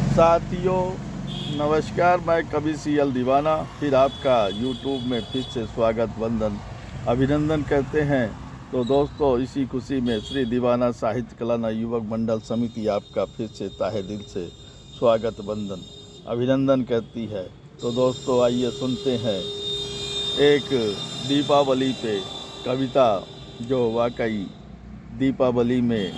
साथियों नमस्कार, मैं कवि सीएल दीवाना फिर आपका यूट्यूब में फिर से स्वागत वंदन अभिनंदन करते हैं। तो दोस्तों, इसी खुशी में श्री दीवाना साहित्य कला युवक मंडल समिति आपका फिर से ताहे दिल से स्वागत वंदन अभिनंदन करती है। तो दोस्तों, आइए सुनते हैं एक दीपावली पे कविता जो वाकई दीपावली में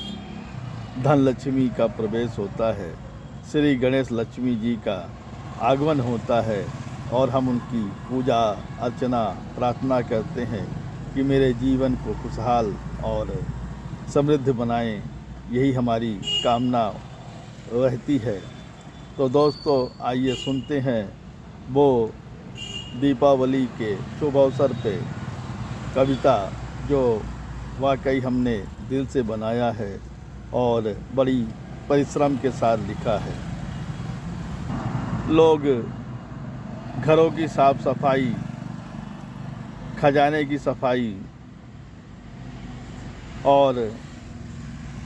धन लक्ष्मी का प्रवेश होता है, श्री गणेश लक्ष्मी जी का आगमन होता है और हम उनकी पूजा अर्चना प्रार्थना करते हैं कि मेरे जीवन को खुशहाल और समृद्ध बनाएं, यही हमारी कामना रहती है। तो दोस्तों, आइए सुनते हैं वो दीपावली के शुभ अवसर पे कविता जो वाकई हमने दिल से बनाया है और बड़ी परिश्रम के साथ लिखा है। लोग घरों की साफ सफाई, खजाने की सफाई और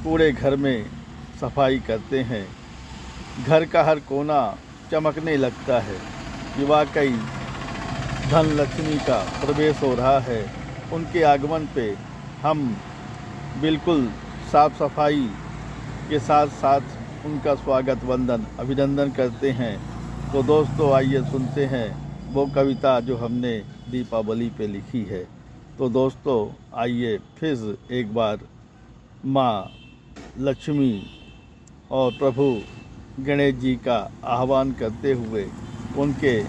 पूरे घर में सफाई करते हैं। घर का हर कोना चमकने लगता है कि वाकई धन लक्ष्मी का प्रवेश हो रहा है। उनके आगमन पे हम बिल्कुल साफ सफाई के साथ साथ उनका स्वागत वंदन अभिनंदन करते हैं। तो दोस्तों, आइए सुनते हैं वो कविता जो हमने दीपावली पे लिखी है। तो दोस्तों, आइए फिर एक बार माँ लक्ष्मी और प्रभु गणेश जी का आह्वान करते हुए उनके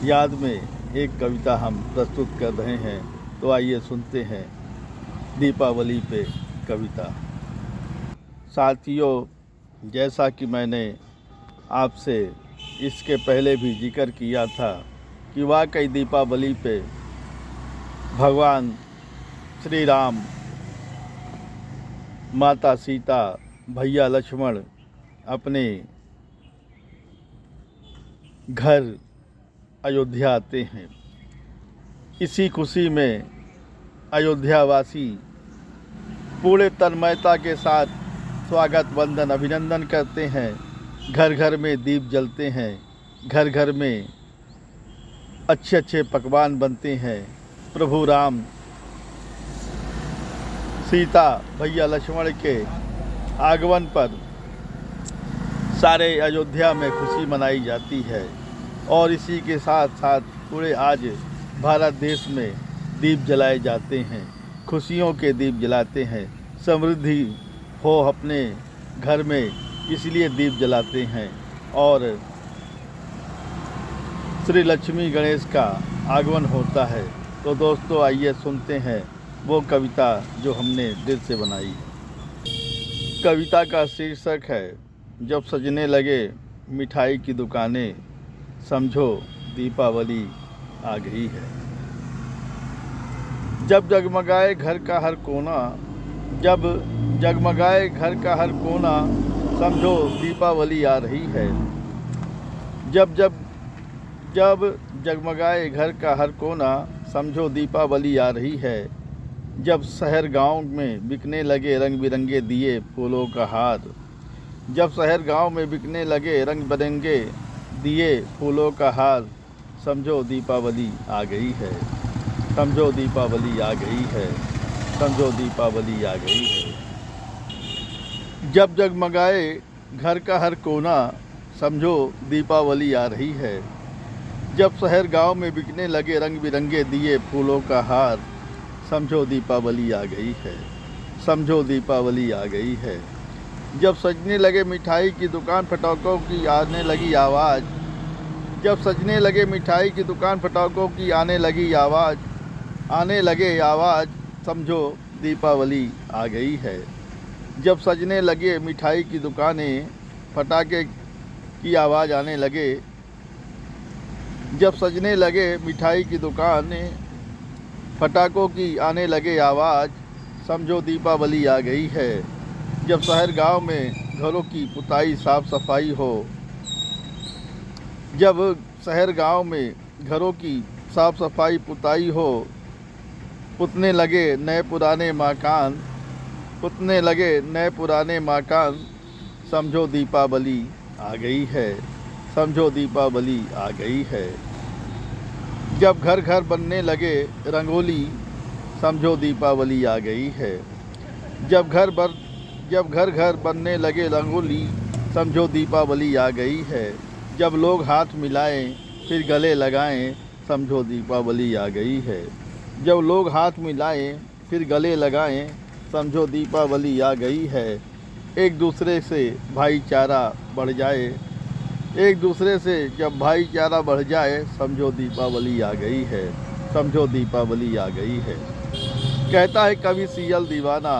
याद में एक कविता हम प्रस्तुत कर रहे हैं। तो आइए सुनते हैं दीपावली पे कविता। साथियों, जैसा कि मैंने आपसे इसके पहले भी जिक्र किया था कि वाकई दीपावली पे भगवान श्री राम, माता सीता, भैया लक्ष्मण अपने घर अयोध्या आते हैं। इसी खुशी में अयोध्यावासी पूरे तन्मयता के साथ स्वागत वंदन अभिनंदन करते हैं। घर घर में दीप जलते हैं, घर घर में अच्छे अच्छे पकवान बनते हैं। प्रभु राम, सीता, भैया लक्ष्मण के आगमन पर सारे अयोध्या में खुशी मनाई जाती है और इसी के साथ साथ पूरे आज भारत देश में दीप जलाए जाते हैं, खुशियों के दीप जलाते हैं। समृद्धि हो अपने घर में, इसलिए दीप जलाते हैं और श्री लक्ष्मी गणेश का आगमन होता है। तो दोस्तों, आइए सुनते हैं वो कविता जो हमने दिल से बनाई। कविता का शीर्षक है जब सजने लगे मिठाई की दुकानें, समझो दीपावली आ गई है। जब जगमगाए घर का हर कोना, जब जगमगाए घर का हर कोना, समझो दीपावली आ रही है। जब जगमगाए घर का हर कोना, समझो दीपावली आ रही है। जब शहर गांव में बिकने लगे रंग बिरंगे दिए फूलों का हार, जब शहर गांव में बिकने लगे रंग बिरंगे दिए फूलों का हार, समझो दीपावली आ गई है। समझो दीपावली आ गई है। समझो दीपावली आ गई है। जब जगमगाए घर का हर कोना, समझो दीपावली आ रही है। जब शहर गांव में बिकने लगे रंग बिरंगे दिए फूलों का हार, समझो दीपावली आ गई है। समझो दीपावली आ गई है। जब सजने लगे मिठाई की दुकान, पटाखों की आने लगी आवाज़, जब सजने लगे मिठाई की दुकान, पटाखों की आने लगे आवाज़, समझो दीपावली आ गई है। जब सजने लगे मिठाई की दुकानें, पटाखे की आवाज़ आने लगे, जब सजने लगे मिठाई की दुकानें, पटाखों की आने लगे आवाज़, समझो दीपावली आ गई है। जब शहर गांव में घरों की पुताई साफ सफाई हो, जब शहर गांव में घरों की साफ सफाई पुताई हो, पुतने लगे नए पुराने मकान, पुतने लगे नए पुराने मकान, समझो दीपावली आ गई है, समझो दीपावली आ गई है। जब घर घर बनने लगे रंगोली, समझो दीपावली आ गई है। जब घर घर बनने लगे रंगोली, समझो दीपावली आ गई है। जब लोग हाथ मिलाएं फिर गले लगाएं, समझो दीपावली आ गई है। जब लोग हाथ मिलाएं फिर गले लगाएं, समझो दीपावली आ गई है। एक दूसरे से भाईचारा बढ़ जाए, एक दूसरे से जब भाईचारा बढ़ जाए, समझो दीपावली आ गई है, समझो दीपावली आ गई है। कहता है कवि सियल दीवाना,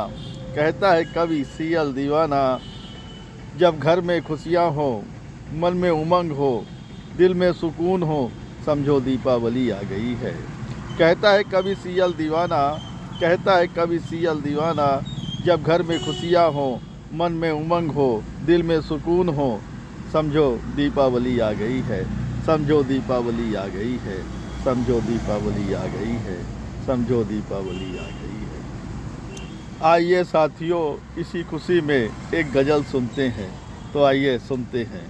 कहता है कवि सियल दीवाना, जब घर में खुशियाँ हो, मन में उमंग हो, दिल में सुकून हो, समझो दीपावली आ गई है। कहता है कवि सियल दीवाना, कहता है कवि सियल दीवाना, जब घर में खुशियाँ हो, मन में उमंग हो, दिल में सुकून हो, समझो दीपावली आ गई है, समझो दीपावली आ गई है, समझो दीपावली आ गई है, समझो दीपावली आ गई है। आइए साथियों, इसी खुशी में एक गज़ल सुनते हैं, तो आइए सुनते हैं।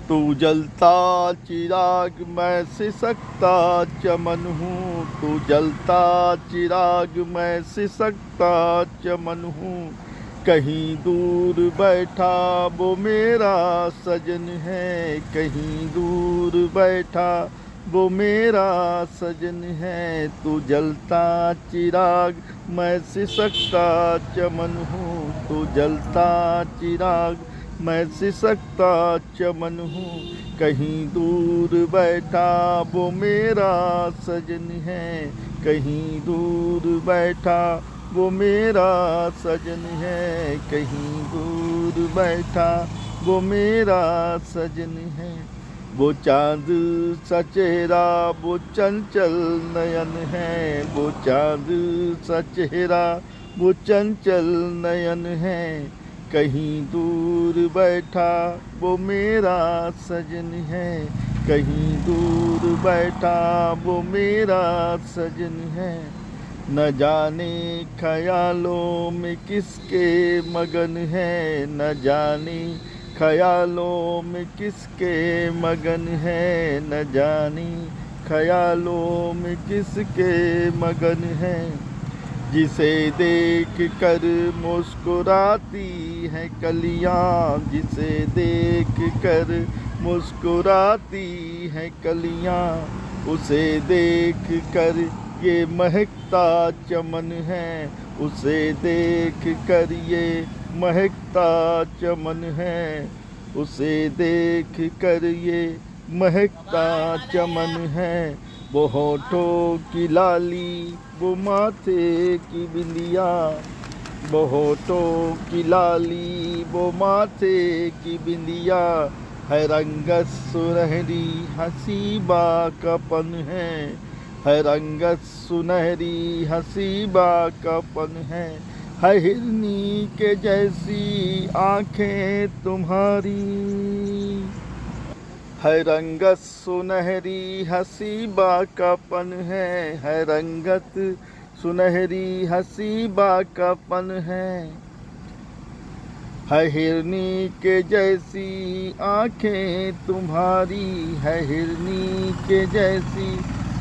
तू जलता चिराग मैं सिसकता चमन हूँ, तू जलता चिराग मैं सिसकता चमन हूँ, कहीं दूर बैठा वो मेरा सजन है, कहीं दूर बैठा वो मेरा सजन है। तू जलता चिराग मैं सिसकता चमन हूँ, तू जलता चिराग मैं सिसकता चमन हूँ, कहीं दूर बैठा वो मेरा सजन है, कहीं दूर बैठा वो मेरा सजन है, कहीं दूर बैठा वो मेरा सजन है। वो चाँद सा चेहरा वो चंचल नयन है, वो चाँद सा चेहरा वो चंचल नयन है, कहीं दूर बैठा वो मेरा सजन है, कहीं दूर बैठा वो मेरा सजन है। न जाने ख्यालों में किसके मगन है, न जाने ख्यालों में किसके मगन है, न जाने ख्यालों में किसके मगन है। जिसे देख कर मुस्कुराती हैं कलियाँ, जिसे देख कर मुस्कुराती हैं कलियाँ, उसे देख कर ये महकता चमन है, उसे देख कर ये महकता चमन है, उसे देख कर ये महकता चमन है। वो होठों की लाली वो माथे की बिंदिया, वो होठों की लाली वो माथे की बिंदिया, है रंगत सुनहरी हसीबा का पन है, है रंगत सुनहरी हसीबा का पन है हिरनी के जैसी आँखें तुम्हारी, है रंगत सुनहरी हसीबा का पन है रंगत सुनहरी हसीबा का पन है हिरनी के जैसी आँखें तुम्हारी, है हिरनी के जैसी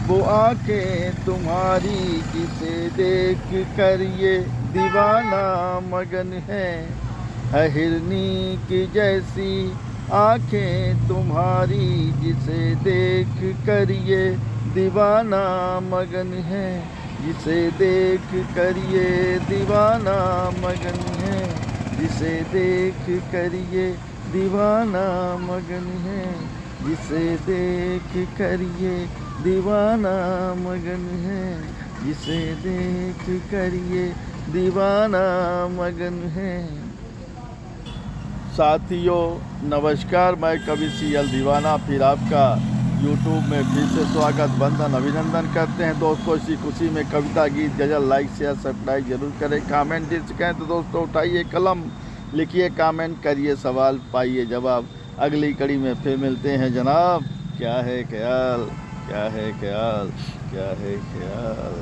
वो आँखें तुम्हारी, जिसे देख कर ये दीवाना मगन है हिरनी की जैसी आँखें तुम्हारी, जिसे देख कर ये दीवाना मगन है, जिसे देख कर ये दीवाना मगन है, जिसे देख कर ये दीवाना मगन है, जिसे देख कर ये दीवाना मगन है, जिसे देख कर ये दीवाना मगन है। साथियों नमस्कार, मैं कवि सियल दीवाना फिर आपका यूट्यूब में फिर से स्वागत वंदन अभिनंदन करते हैं। दोस्तों इसी खुशी में कविता गीत गज़ल लाइक शेयर सब्सक्राइब जरूर करें। कमेंट दे सकें तो दोस्तों उठाइए कलम, लिखिए कमेंट करिए, सवाल पाइए जवाब। अगली कड़ी में फिर मिलते हैं जनाब। क्या है ख्याल, क्या है ख्याल, क्या है ख्याल।